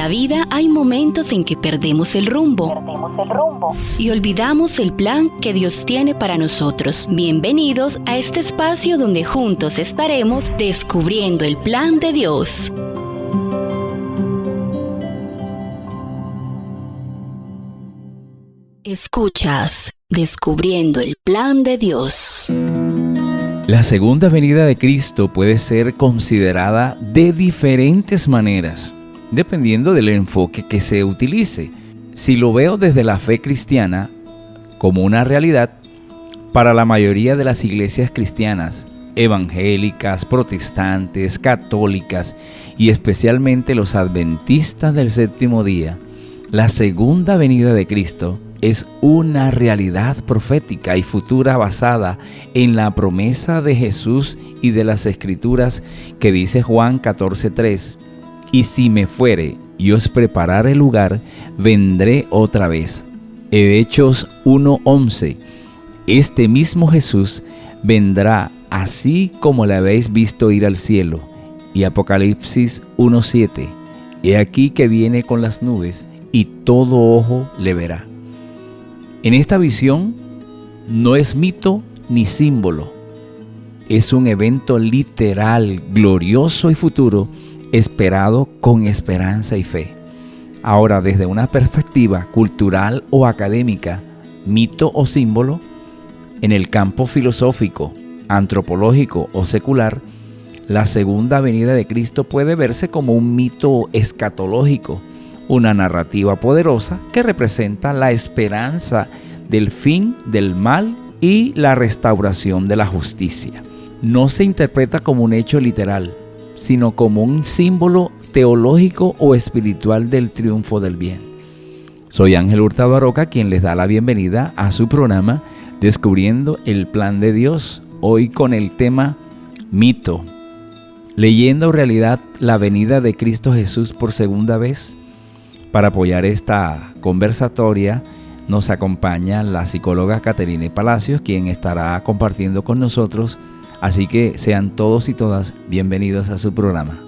la vida hay momentos en que perdemos el rumbo y olvidamos el plan que Dios tiene para nosotros. Bienvenidos a este espacio donde juntos estaremos descubriendo el plan de Dios. Escuchas Descubriendo el plan de Dios. La segunda venida de Cristo puede ser considerada de diferentes maneras, dependiendo del enfoque que se utilice. Si lo veo desde la fe cristiana como una realidad, para la mayoría de las iglesias cristianas, evangélicas, protestantes, católicas y especialmente los adventistas del séptimo día, la segunda venida de Cristo es una realidad profética y futura basada en la promesa de Jesús y de las Escrituras que dice Juan 14:3. Y si me fuere y os preparare lugar, vendré otra vez. Hechos 1:11. Este mismo Jesús vendrá así como le habéis visto ir al cielo. Y Apocalipsis 1:7. He aquí que viene con las nubes y todo ojo le verá. En esta visión no es mito ni símbolo, es un evento literal, glorioso y futuro, esperado con esperanza y fe. Ahora, desde una perspectiva cultural o académica, mito o símbolo, en el campo filosófico, antropológico o secular, la segunda venida de Cristo puede verse como un mito escatológico, una narrativa poderosa que representa la esperanza del fin del mal y la restauración de la justicia. No se interpreta como un hecho literal, sino como un símbolo teológico o espiritual del triunfo del bien. Soy Ángel Hurtado Aroca, quien les da la bienvenida a su programa Descubriendo el plan de Dios, hoy con el tema mito, leyenda o realidad la venida de Cristo Jesús por segunda vez. Para apoyar esta conversatoria nos acompaña la psicóloga Caterine Palacios, quien estará compartiendo con nosotros, así que sean todos y todas bienvenidos a su programa.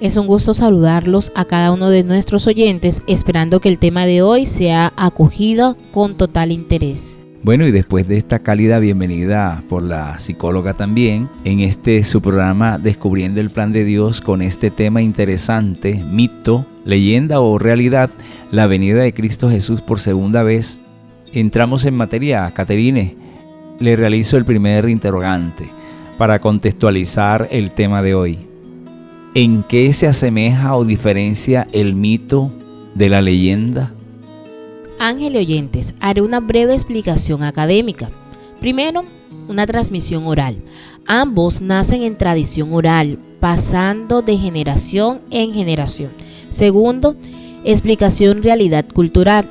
Es un gusto saludarlos a cada uno de nuestros oyentes, esperando que el tema de hoy sea acogido con total interés. Bueno, y después de esta cálida bienvenida por la psicóloga también, en su programa Descubriendo el plan de Dios, con este tema interesante, mito, leyenda o realidad, la venida de Cristo Jesús por segunda vez, entramos en materia. Caterine, le realizo el primer interrogante para contextualizar el tema de hoy. ¿En qué se asemeja o diferencia el mito de la leyenda? Ángel y oyentes, haré una breve explicación académica. Primero, una transmisión oral. Ambos nacen en tradición oral, pasando de generación en generación. Segundo, explicación realidad cultural.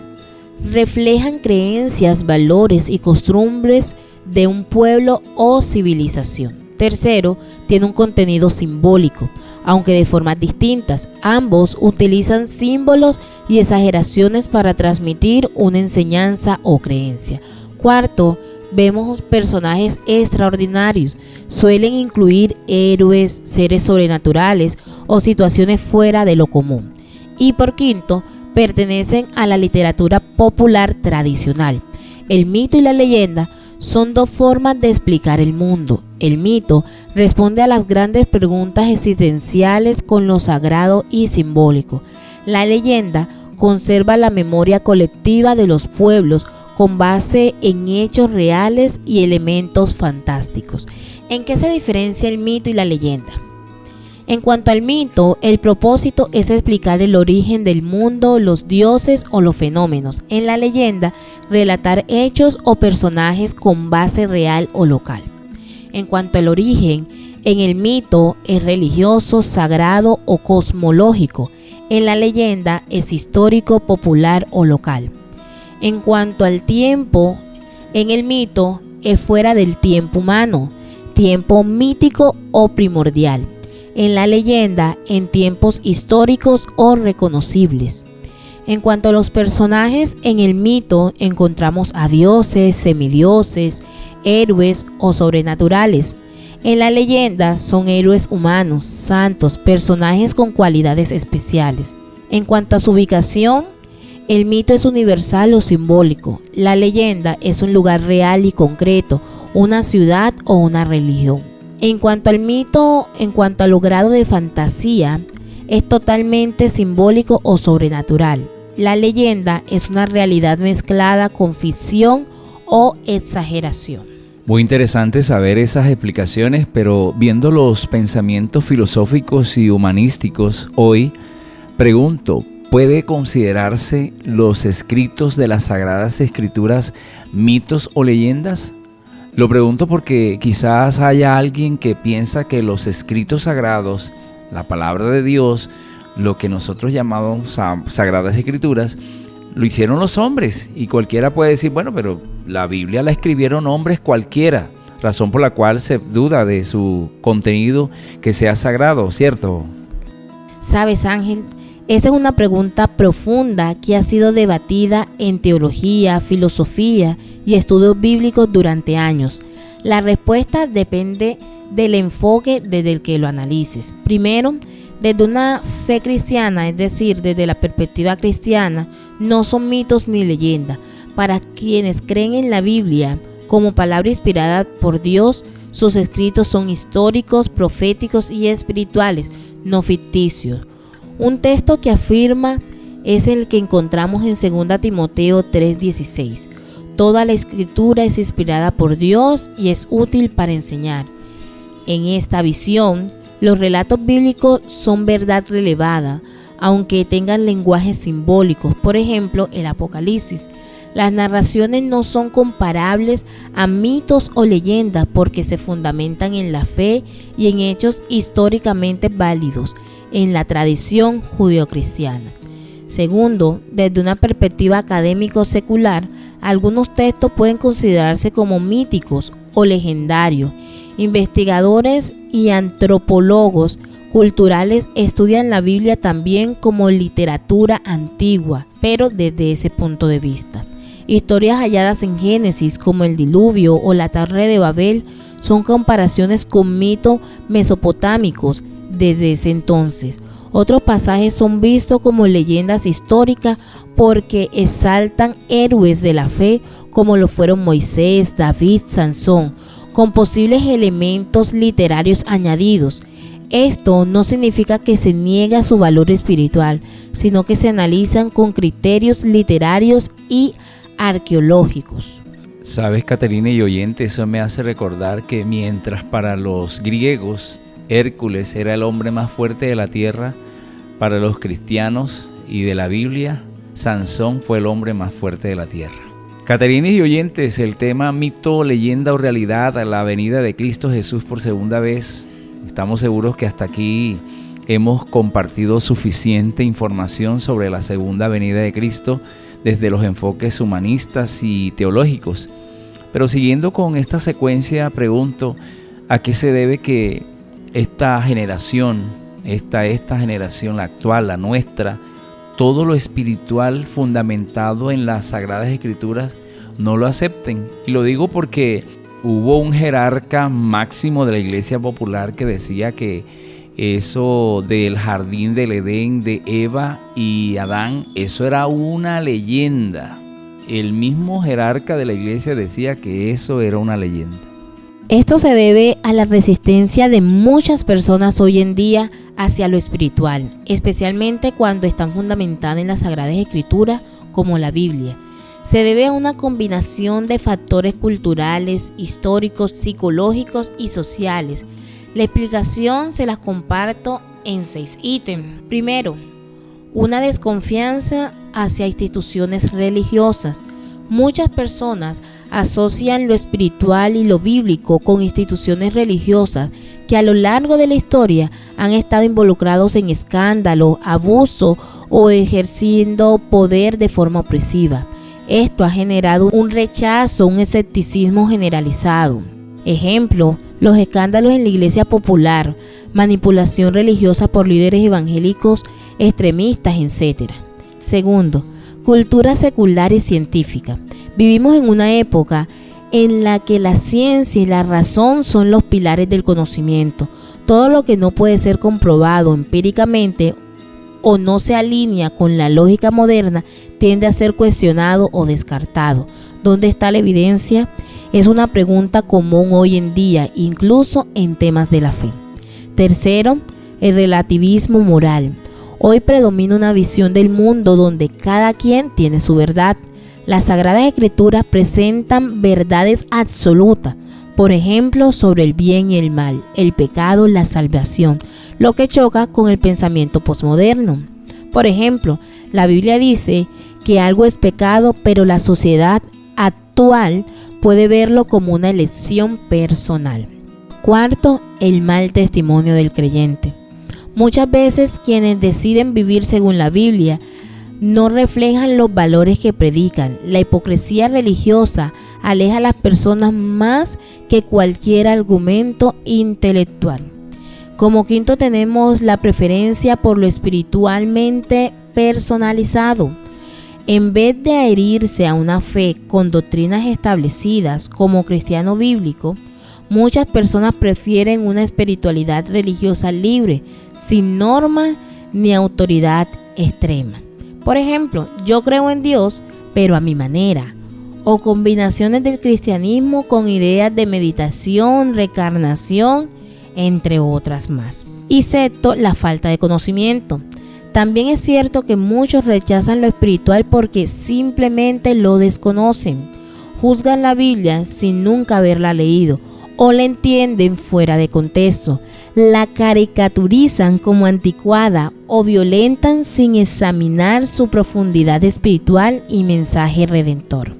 Reflejan creencias, valores y costumbres de un pueblo o civilización. Tercero, tiene un contenido simbólico, aunque de formas distintas. Ambos utilizan símbolos y exageraciones para transmitir una enseñanza o creencia. Cuarto, vemos personajes extraordinarios. Suelen incluir héroes, seres sobrenaturales o situaciones fuera de lo común. Y por quinto, pertenecen a la literatura popular tradicional. El mito y la leyenda son dos formas de explicar el mundo. El mito responde a las grandes preguntas existenciales con lo sagrado y simbólico. La leyenda conserva la memoria colectiva de los pueblos con base en hechos reales y elementos fantásticos. ¿En qué se diferencia el mito y la leyenda? En cuanto al mito, el propósito es explicar el origen del mundo, los dioses o los fenómenos. En la leyenda, relatar hechos o personajes con base real o local. En cuanto al origen, en el mito es religioso, sagrado o cosmológico. En la leyenda es histórico, popular o local. En cuanto al tiempo, en el mito es fuera del tiempo humano, tiempo mítico o primordial. En la leyenda, en tiempos históricos o reconocibles. En cuanto a los personajes, en el mito encontramos a dioses, semidioses, héroes o sobrenaturales. En la leyenda son héroes humanos, santos, personajes con cualidades especiales. En cuanto a su ubicación, el mito es universal o simbólico. La leyenda es un lugar real y concreto, una ciudad o una religión. En cuanto al mito, en cuanto a lo grado de fantasía, es totalmente simbólico o sobrenatural. La leyenda es una realidad mezclada con ficción o exageración. Muy interesante saber esas explicaciones, pero viendo los pensamientos filosóficos y humanísticos hoy, pregunto, ¿puede considerarse los escritos de las Sagradas Escrituras mitos o leyendas? Lo pregunto porque quizás haya alguien que piensa que los escritos sagrados, la palabra de Dios, lo que nosotros llamamos Sagradas Escrituras, lo hicieron los hombres, y cualquiera puede decir, bueno, pero la Biblia la escribieron hombres cualquiera, razón por la cual se duda de su contenido que sea sagrado, ¿cierto? ¿Sabes, Ángel? Esta es una pregunta profunda que ha sido debatida en teología, filosofía y estudios bíblicos durante años. La respuesta depende del enfoque desde el que lo analices. Primero, desde una fe cristiana, es decir, desde la perspectiva cristiana, no son mitos ni leyendas. Para quienes creen en la Biblia como palabra inspirada por Dios, sus escritos son históricos, proféticos y espirituales, no ficticios. Un texto que afirma es el que encontramos en 2 Timoteo 3:16. Toda la escritura es inspirada por Dios y es útil para enseñar. En esta visión, los relatos bíblicos son verdad relevada, aunque tengan lenguajes simbólicos, por ejemplo, el Apocalipsis. Las narraciones no son comparables a mitos o leyendas porque se fundamentan en la fe y en hechos históricamente válidos en la tradición judeocristiana. Segundo, desde una perspectiva académico-secular, algunos textos pueden considerarse como míticos o legendarios. Investigadores y antropólogos culturales estudian la Biblia también como literatura antigua, pero desde ese punto de vista. Historias halladas en Génesis, como el diluvio o la Torre de Babel, son comparaciones con mitos mesopotámicos desde ese entonces. Otros pasajes son vistos como leyendas históricas porque exaltan héroes de la fe como lo fueron Moisés, David, Sansón, con posibles elementos literarios añadidos. Esto no significa que se niega su valor espiritual, sino que se analizan con criterios literarios y arqueológicos. Sabes, Caterina y oyente, eso me hace recordar que mientras para los griegos Hércules era el hombre más fuerte de la tierra, para los cristianos y de la Biblia, Sansón fue el hombre más fuerte de la tierra. Caterina y oyentes, el tema mito, leyenda o realidad a la venida de Cristo Jesús por segunda vez. Estamos seguros que hasta aquí hemos compartido suficiente información sobre la segunda venida de Cristo desde los enfoques humanistas y teológicos. Pero siguiendo con esta secuencia, pregunto, ¿a qué se debe que esta generación, esta generación, la actual, la nuestra, todo lo espiritual fundamentado en las Sagradas Escrituras no lo acepten? Y lo digo porque hubo un jerarca máximo de la Iglesia Popular que decía que eso del jardín del Edén de Eva y Adán, eso era una leyenda. El mismo jerarca de la Iglesia decía que eso era una leyenda. Esto se debe a la resistencia de muchas personas hoy en día hacia lo espiritual, especialmente cuando están fundamentadas en las Sagradas Escrituras como la Biblia. Se debe a una combinación de factores culturales, históricos, psicológicos y sociales. La explicación se las comparto en 6 ítems. Primero, una desconfianza hacia instituciones religiosas. Muchas personas asocian lo espiritual y lo bíblico con instituciones religiosas que a lo largo de la historia han estado involucrados en escándalos, abuso o ejerciendo poder de forma opresiva. Esto ha generado un rechazo, un escepticismo generalizado. Ejemplo, los escándalos en la Iglesia Popular, manipulación religiosa por líderes evangélicos extremistas, etc. Segundo, cultura secular y científica. Vivimos en una época en la que la ciencia y la razón son los pilares del conocimiento. Todo lo que no puede ser comprobado empíricamente o no se alinea con la lógica moderna, tiende a ser cuestionado o descartado. ¿Dónde está la evidencia? Es una pregunta común hoy en día, incluso en temas de la fe. Tercero, el relativismo moral. Hoy predomina una visión del mundo donde cada quien tiene su verdad. Las Sagradas Escrituras presentan verdades absolutas, por ejemplo, sobre el bien y el mal, el pecado, la salvación, lo que choca con el pensamiento posmoderno. Por ejemplo, la Biblia dice que algo es pecado, pero la sociedad actual puede verlo como una elección personal. Cuarto, el mal testimonio del creyente. Muchas veces quienes deciden vivir según la Biblia no reflejan los valores que predican. La hipocresía religiosa aleja a las personas más que cualquier argumento intelectual. Como quinto tenemos la preferencia por lo espiritualmente personalizado. En vez de adherirse a una fe con doctrinas establecidas como cristiano bíblico, muchas personas prefieren una espiritualidad religiosa libre, sin norma ni autoridad extrema. Por ejemplo, yo creo en Dios, pero a mi manera, o combinaciones del cristianismo con ideas de meditación, reencarnación, entre otras más. Y sexto, la falta de conocimiento. También es cierto que muchos rechazan lo espiritual porque simplemente lo desconocen. Juzgan la Biblia sin nunca haberla leído o la entienden fuera de contexto. La caricaturizan como anticuada o violentan sin examinar su profundidad espiritual y mensaje redentor.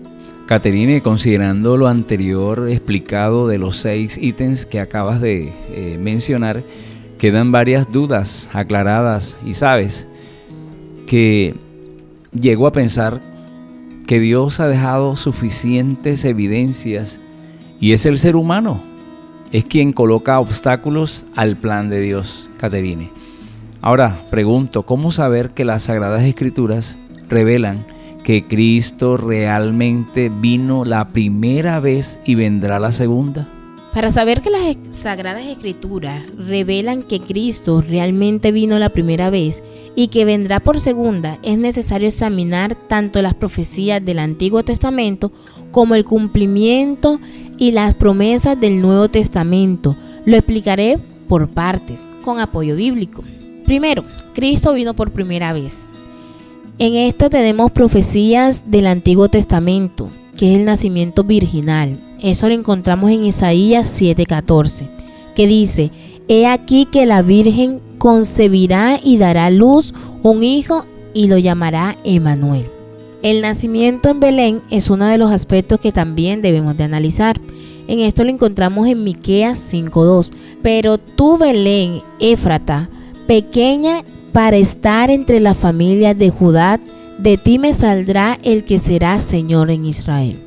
Caterine, considerando lo anterior explicado de los 6 ítems que acabas de mencionar, quedan varias dudas aclaradas y sabes que llego a pensar que Dios ha dejado suficientes evidencias y es el ser humano, es quien coloca obstáculos al plan de Dios, Caterine. Ahora pregunto, ¿cómo saber que las Sagradas Escrituras revelan que Cristo realmente vino la primera vez y vendrá la segunda? Para saber que las Sagradas Escrituras revelan que Cristo realmente vino la primera vez y que vendrá por segunda, es necesario examinar tanto las profecías del Antiguo Testamento como el cumplimiento y las promesas del Nuevo Testamento. Lo explicaré por partes, con apoyo bíblico. Primero, Cristo vino por primera vez. En esta tenemos profecías del Antiguo Testamento, que es el nacimiento virginal. Eso lo encontramos en Isaías 7:14, que dice: He aquí que la Virgen concebirá y dará a luz un hijo y lo llamará Emmanuel. El nacimiento en Belén es uno de los aspectos que también debemos de analizar. En esto lo encontramos en Miqueas 5:2. Pero tú, Belén, Éfrata, pequeña para estar entre las familias de Judá, de ti me saldrá el que será Señor en Israel.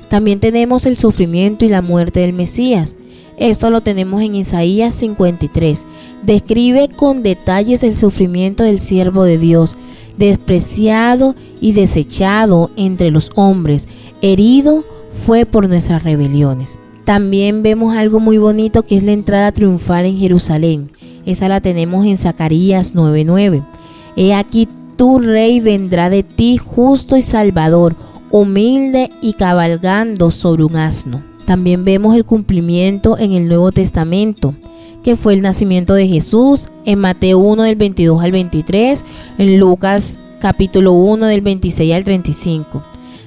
También tenemos el sufrimiento y la muerte del Mesías. Esto lo tenemos en Isaías 53. Describe con detalles el sufrimiento del siervo de Dios, despreciado y desechado entre los hombres, herido fue por nuestras rebeliones. También vemos algo muy bonito que es la entrada triunfal en Jerusalén. Esa la tenemos en Zacarías 9:9. He aquí tu rey vendrá de ti justo y salvador, humilde y cabalgando sobre un asno. También vemos el cumplimiento en el Nuevo Testamento, que fue el nacimiento de Jesús en Mateo 1 del 22 al 23, en Lucas capítulo 1 del 26 al 35.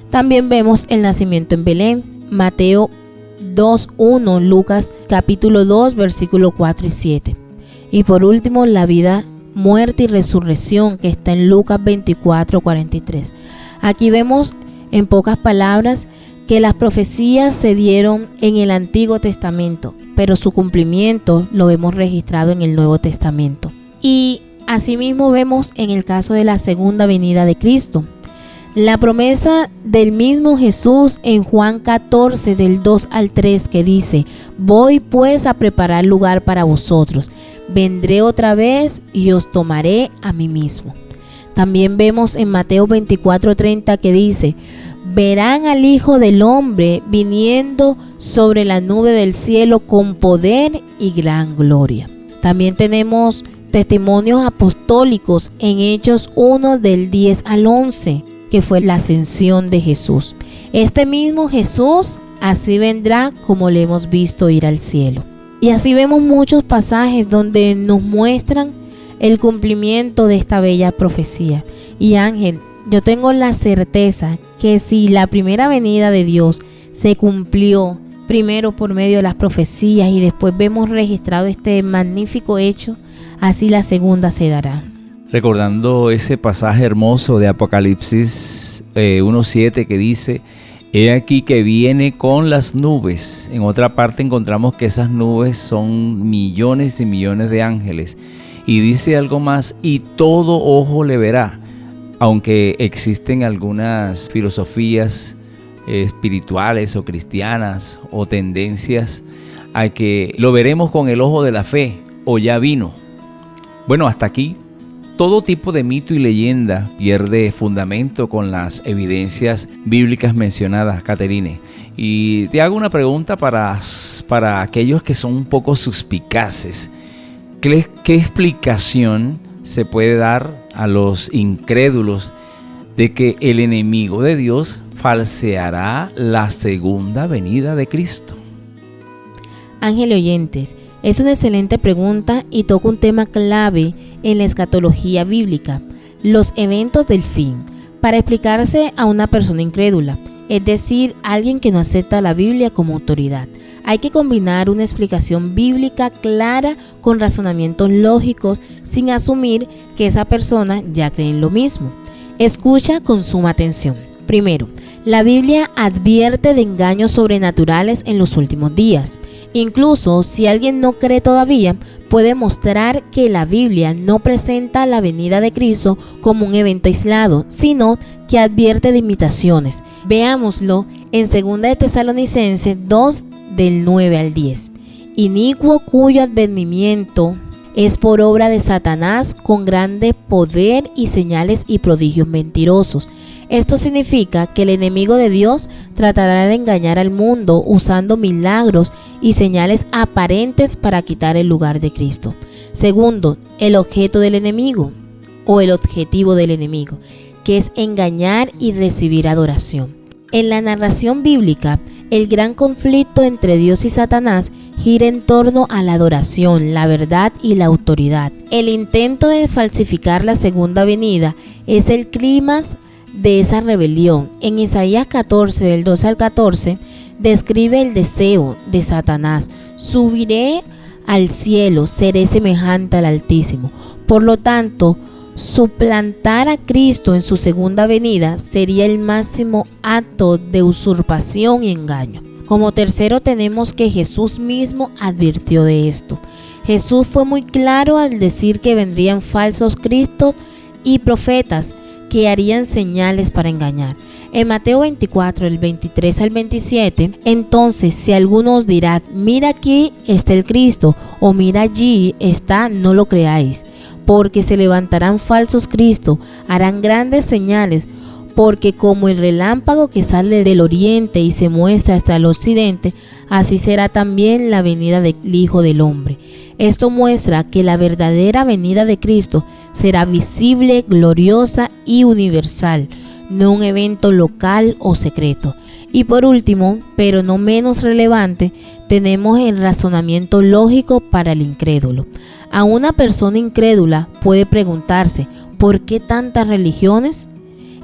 También vemos el nacimiento en Belén, Mateo 2:1, Lucas capítulo 2 versículo 4 y 7. Y por último, la vida, muerte y resurrección, que está en Lucas 24:43. Aquí vemos en pocas palabras que las profecías se dieron en el Antiguo Testamento, pero su cumplimiento lo vemos registrado en el Nuevo Testamento. Y asimismo vemos en el caso de la segunda venida de Cristo. La promesa del mismo Jesús en Juan 14 del 2 al 3 que dice: voy pues a preparar lugar para vosotros, vendré otra vez y os tomaré a mí mismo. También vemos en Mateo 24:30 que dice: verán al Hijo del Hombre viniendo sobre la nube del cielo con poder y gran gloria. También tenemos testimonios apostólicos en Hechos 1 del 10 al 11, que fue la ascensión de Jesús. Este mismo Jesús así vendrá como le hemos visto ir al cielo. Y así vemos muchos pasajes donde nos muestran el cumplimiento de esta bella profecía. Y Ángel, yo tengo la certeza que si la primera venida de Dios se cumplió primero por medio de las profecías y después vemos registrado este magnífico hecho, así la segunda se dará. Recordando ese pasaje hermoso de Apocalipsis 1:7 que dice: he aquí que viene con las nubes. En otra parte encontramos que esas nubes son millones y millones de ángeles. Y dice algo más: y todo ojo le verá. Aunque existen algunas filosofías espirituales o cristianas o tendencias a que lo veremos con el ojo de la fe o ya vino. Bueno, hasta aquí todo tipo de mito y leyenda pierde fundamento con las evidencias bíblicas mencionadas, Caterine. Y te hago una pregunta para aquellos que son un poco suspicaces. ¿Qué explicación se puede dar a los incrédulos de que el enemigo de Dios falseará la segunda venida de Cristo? Ángel oyentes, es una excelente pregunta y toca un tema clave en la escatología bíblica, los eventos del fin, para explicarse a una persona incrédula, es decir, alguien que no acepta la Biblia como autoridad. Hay que combinar una explicación bíblica clara con razonamientos lógicos sin asumir que esa persona ya cree en lo mismo. Escucha con suma atención. Primero, la Biblia advierte de engaños sobrenaturales en los últimos días. Incluso si alguien no cree todavía, puede mostrar que la Biblia no presenta la venida de Cristo como un evento aislado, sino que advierte de imitaciones. Veámoslo en 2 de Tesalonicenses 2 del 9 al 10. Inicuo cuyo advenimiento es por obra de Satanás con grande poder y señales y prodigios mentirosos. Esto significa que el enemigo de Dios tratará de engañar al mundo usando milagros y señales aparentes para quitar el lugar de Cristo. Segundo, el objeto del enemigo o el objetivo del enemigo, que es engañar y recibir adoración. En la narración bíblica, el gran conflicto entre Dios y Satanás gira en torno a la adoración, la verdad y la autoridad. El intento de falsificar la segunda venida es el clímax de esa rebelión. En Isaías 14, del 12 al 14, describe el deseo de Satanás: subiré al cielo, seré semejante al Altísimo. Por lo tanto, suplantar a Cristo en su segunda venida sería el máximo acto de usurpación y engaño. Como tercero, tenemos que Jesús mismo advirtió de esto. Jesús fue muy claro al decir que vendrían falsos cristos y profetas que harían señales para engañar. En Mateo 24, del 23 al 27, entonces si alguno os dirá: mira, aquí está el Cristo, o mira, allí está, no lo creáis, porque se levantarán falsos cristos, harán grandes señales, porque como el relámpago que sale del oriente y se muestra hasta el occidente, así será también la venida del Hijo del Hombre. Esto muestra que la verdadera venida de Cristo será visible, gloriosa y universal, no un evento local o secreto. Y por último, pero no menos relevante, tenemos el razonamiento lógico para el incrédulo. A una persona incrédula puede preguntarse: ¿por qué tantas religiones?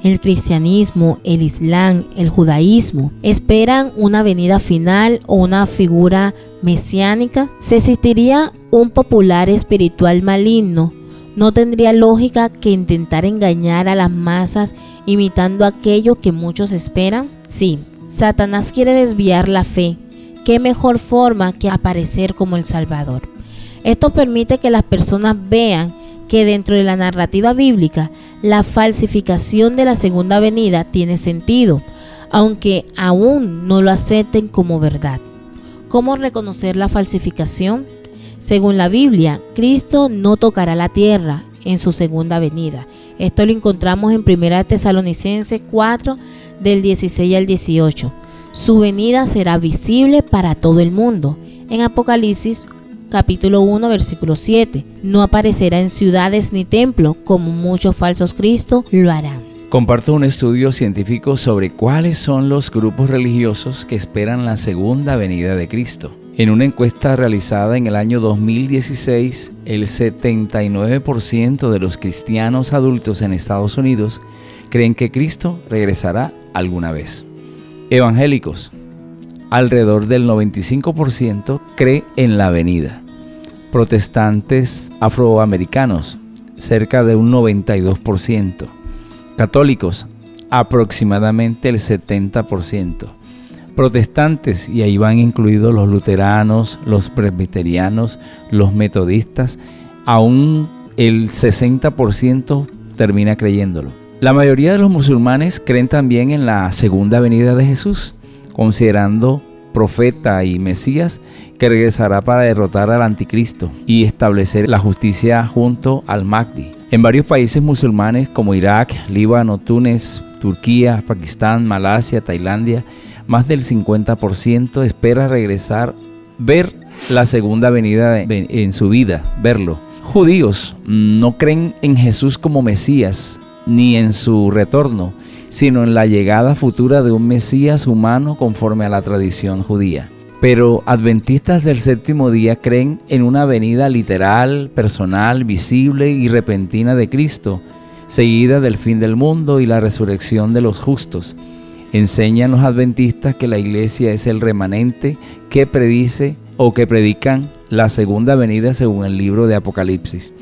El cristianismo, el islam, el judaísmo esperan una venida final o una figura mesiánica. Si existiría un popular espiritual maligno, ¿no tendría lógica que intentar engañar a las masas imitando aquello que muchos esperan? Sí, Satanás quiere desviar la fe. ¿Qué mejor forma que aparecer como el Salvador? Esto permite que las personas vean que dentro de la narrativa bíblica, la falsificación de la segunda venida tiene sentido, aunque aún no lo acepten como verdad. ¿Cómo reconocer la falsificación? Según la Biblia, Cristo no tocará la tierra en su segunda venida. Esto lo encontramos en 1 Tesalonicenses 4, del 16 al 18. Su venida será visible para todo el mundo. En Apocalipsis capítulo 1, versículo 7. No aparecerá en ciudades ni templos, como muchos falsos cristos lo harán. Comparto un estudio científico sobre cuáles son los grupos religiosos que esperan la segunda venida de Cristo. En una encuesta realizada en el año 2016, el 79% de los cristianos adultos en Estados Unidos creen que Cristo regresará alguna vez. Evangélicos, alrededor del 95% cree en la venida. Protestantes afroamericanos, cerca de un 92%. Católicos, aproximadamente el 70%. Protestantes, y ahí van incluidos los luteranos, los presbiterianos, los metodistas, aún el 60% termina creyéndolo. La mayoría de los musulmanes creen también en la segunda venida de Jesús, considerando profeta y Mesías que regresará para derrotar al anticristo y establecer la justicia junto al Mahdi. En varios países musulmanes como Irak, Líbano, Túnez, Turquía, Pakistán, Malasia, Tailandia, más del 50% espera ver la segunda venida en su vida, verlo. Judíos no creen en Jesús como Mesías ni en su retorno, sino en la llegada futura de un Mesías humano conforme a la tradición judía. Pero adventistas del séptimo día creen en una venida literal, personal, visible y repentina de Cristo, seguida del fin del mundo y la resurrección de los justos. Enseñan los adventistas que la iglesia es el remanente que predice o que predican la segunda venida según el libro de Apocalipsis.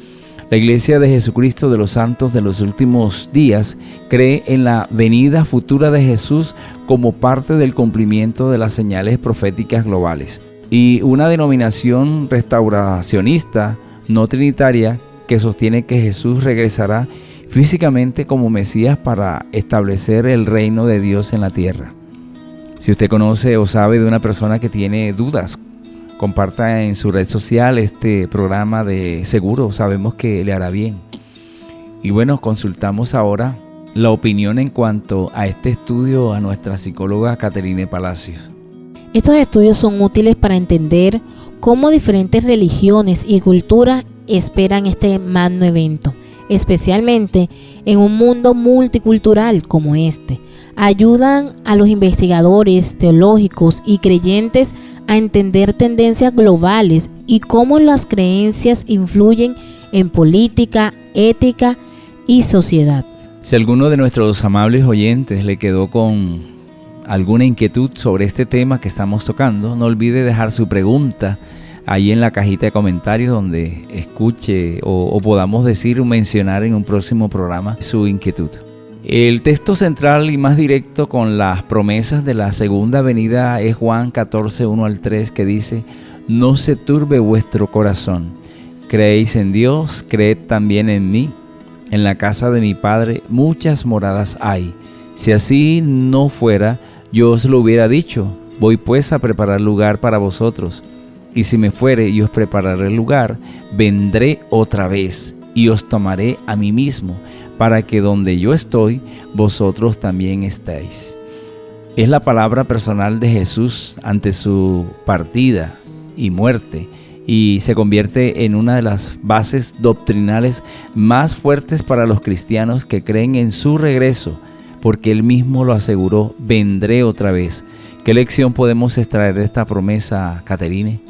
La Iglesia de Jesucristo de los Santos de los Últimos Días cree en la venida futura de Jesús como parte del cumplimiento de las señales proféticas globales. Y una denominación restauracionista no trinitaria que sostiene que Jesús regresará físicamente como Mesías para establecer el reino de Dios en la tierra. Si usted conoce o sabe de una persona que tiene dudas, comparta en su red social este programa, de seguro sabemos que le hará bien. Y bueno, consultamos ahora la opinión en cuanto a este estudio a nuestra psicóloga Caterine Palacios. Estos estudios son útiles para entender cómo diferentes religiones y culturas esperan este magno evento, especialmente en un mundo multicultural como este. Ayudan a los investigadores teológicos y creyentes a entender tendencias globales y cómo las creencias influyen en política, ética y sociedad. Si alguno de nuestros amables oyentes le quedó con alguna inquietud sobre este tema que estamos tocando, no olvide dejar su pregunta ahí en la cajita de comentarios donde escuche o podamos decir o mencionar en un próximo programa su inquietud. El texto central y más directo con las promesas de la segunda venida es Juan 14, 1 al 3, que dice: no se turbe vuestro corazón, creéis en Dios, creed también en mí. En la casa de mi Padre muchas moradas hay. Si así no fuera, yo os lo hubiera dicho. Voy pues a preparar lugar para vosotros. Y si me fuere y os prepararé el lugar, vendré otra vez y os tomaré a mí mismo, para que donde yo estoy, vosotros también estéis. Es la palabra personal de Jesús ante su partida y muerte, y se convierte en una de las bases doctrinales más fuertes para los cristianos que creen en su regreso, porque Él mismo lo aseguró: vendré otra vez. ¿Qué lección podemos extraer de esta promesa, Caterine?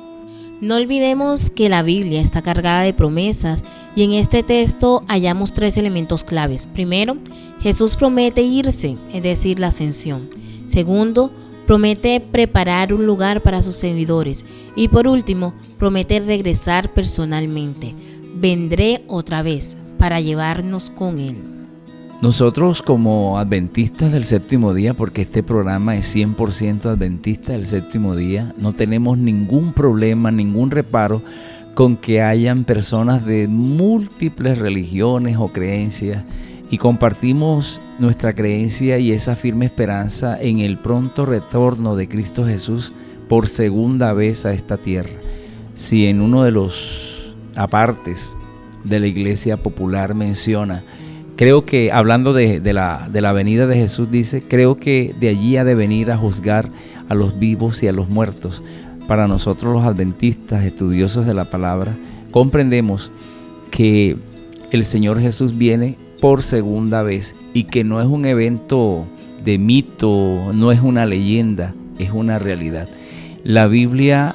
No olvidemos que la Biblia está cargada de promesas y en este texto hallamos 3 elementos claves. Primero, Jesús promete irse, es decir, la ascensión. Segundo, promete preparar un lugar para sus seguidores. Y por último, promete regresar personalmente. Vendré otra vez para llevarnos con Él. Nosotros como adventistas del séptimo día, porque este programa es 100% adventista del séptimo día, no tenemos ningún problema, ningún reparo con que hayan personas de múltiples religiones o creencias, y compartimos nuestra creencia y esa firme esperanza en el pronto retorno de Cristo Jesús por segunda vez a esta tierra. Si en uno de los apartes de la Iglesia Popular menciona, creo que hablando de la venida de Jesús, dice: creo que de allí ha de venir a juzgar a los vivos y a los muertos. para nosotros los adventistas, estudiosos de la palabra, comprendemos que el Señor Jesús viene por segunda vez y que no es un evento de mito, no es una leyenda, es una realidad. La Biblia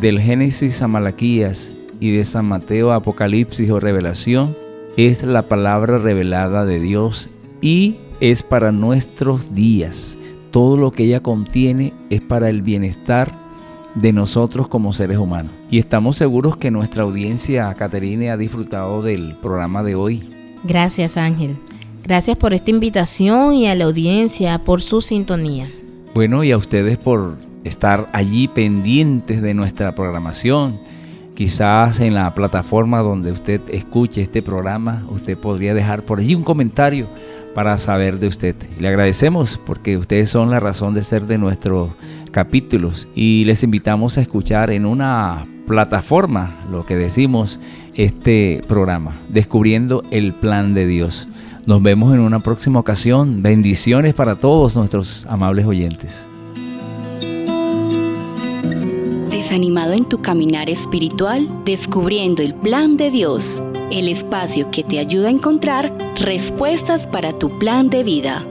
del Génesis a Malaquías y de San Mateo a Apocalipsis o Revelación es la palabra revelada de Dios y es para nuestros días. Todo lo que ella contiene es para el bienestar de nosotros como seres humanos. Y estamos seguros que nuestra audiencia, Caterine, ha disfrutado del programa de hoy. Gracias, Ángel. Gracias por esta invitación y a la audiencia por su sintonía. Bueno, y a ustedes por estar allí pendientes de nuestra programación. Quizás en la plataforma donde usted escuche este programa, usted podría dejar por allí un comentario para saber de usted. Le agradecemos porque ustedes son la razón de ser de nuestros capítulos y les invitamos a escuchar en una plataforma, lo que decimos, este programa, Descubriendo el Plan de Dios. Nos vemos en una próxima ocasión. Bendiciones para todos nuestros amables oyentes. Desanimado en tu caminar espiritual, Descubriendo el Plan de Dios, el espacio que te ayuda a encontrar respuestas para tu plan de vida.